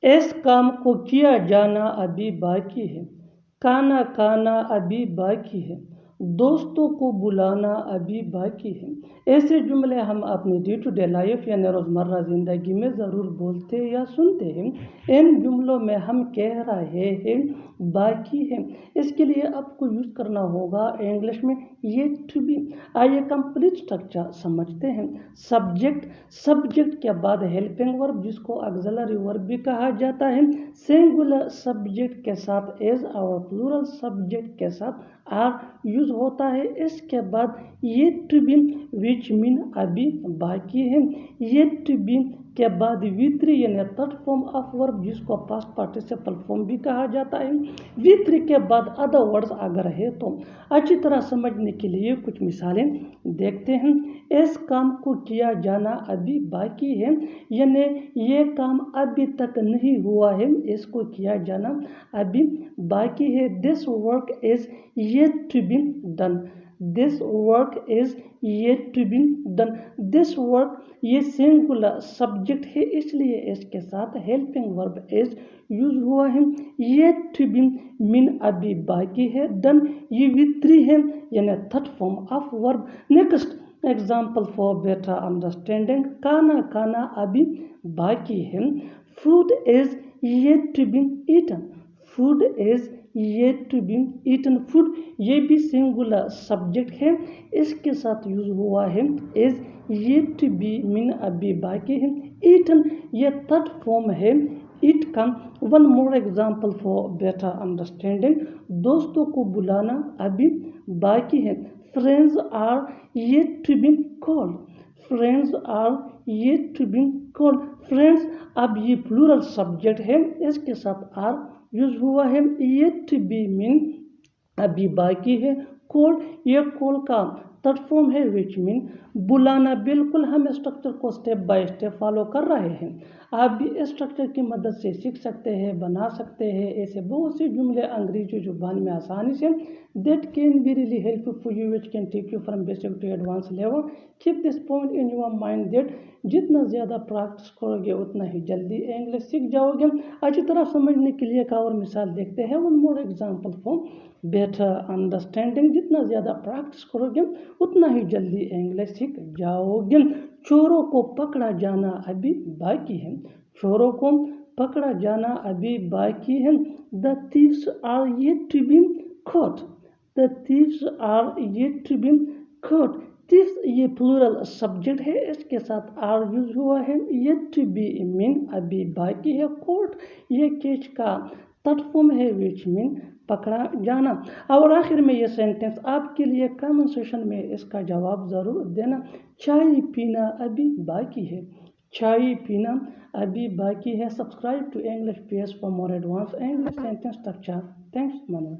इस काम को किया जाना अभी बाकी है, खाना खाना अभी बाकी है, दोस्तों को बुलाना अभी बाकी है। ऐसे जुमले हम अपनी डे टू डे लाइफ यानी रोज़मर्रा ज़िंदगी में ज़रूर बोलते या सुनते हैं। इन जुमलों में हम कह रहे हैं बाकी है, इसके लिए आपको यूज़ करना होगा इंग्लिश में येट टू बी। आइए कंप्लीट स्ट्रक्चर समझते हैं। सब्जेक्ट के बाद हेल्पिंग वर्ब जिसको ऑक्सिलरी वर्ब भी कहा जाता है, सिंगुलर सब्जेक्ट के साथ एज और प्लूरल सब्जेक्ट के साथ आर यूज होता है। इसके बाद yet to be which mean अभी बाकी है। येट टू बी के बाद V3 यानी थर्ड फॉर्म ऑफ वर्ब जिसको पास्ट पार्टिसिपल फॉर्म भी कहा जाता है। V3 के बाद अदर वर्ड्स अगर है तो अच्छी तरह समझने के लिए कुछ मिसालें देखते हैं। इस काम को किया जाना अभी बाकी है, यानी ये काम अभी तक नहीं हुआ है, इसको किया जाना अभी बाकी है। This work is yet to be done. This work is yet to be done. This work ये सिंगुलर सब्जेक्ट है, इसलिए इसके साथ हेल्पिंग वर्ब इज यूज हुआ है। येट टू बी मीन अभी बाकी है। डन ये V3 है यानी third form of verb. Next example for better understanding, खाना खाना अभी बाकी है। Food is yet to be eaten. Food is yet to be eaten. Food ये भी सिंगुलर सब्जेक्ट है, इसके साथ यूज हुआ है is yet to be mean अभी बाकी है। ईटन ये थर्ड फॉर्म है ईट का। One more example for better understanding, दोस्तों को बुलाना अभी बाकी है। Friends are yet to be called. Friends are yet to be called. Friends अब ये प्लूरल सब्जेक्ट है, इसके साथ आर यूज हुआ है। येट टू बी मीन अभी बाकी है। कॉल ये कॉल का थर्ड फॉर्म है विच मीन बुलाना। बिल्कुल हम स्ट्रक्चर को स्टेप बाय स्टेप फॉलो कर रहे हैं, आप भी इस स्ट्रक्चर की मदद से सीख सकते हैं, बना सकते हैं ऐसे बहुत से जुमले अंग्रेजी जुबान में आसानी से। That can be really helpful for you which can take you from basic to advance level. Keep this point in your mind that जितना ज़्यादा प्रैक्टिस करोगे उतना ही जल्दी इंग्लिश सीख जाओगे। अच्छी तरह समझने के लिए एक और मिसाल देखते हैं। One more example for better understanding, जितना ज़्यादा प्रैक्टिस करोगे उतना ही जल्दी इंग्लिश सीख जाओगे। चोरों को पकड़ा जाना अभी बाकी है। चोरों को पकड़ा जाना अभी बाकी है। The thieves are yet to be caught. The thieves are yet to be caught. Thieves ये प्लूरल सब्जेक्ट है, इसके साथ आर यूज हुआ है। येट टू बी मीन अभी बाकी है। कॉट ये केच का थर्ड फॉर्म है विच मीन पकड़ा जाना। और आखिर में ये सेंटेंस आपके लिए कमेंट सेक्शन में इसका जवाब ज़रूर देना। चाय पीना अभी बाकी है। चाय पीना अभी बाकी है। Subscribe to English PS for more advance English sentence structure. Thanks Manu.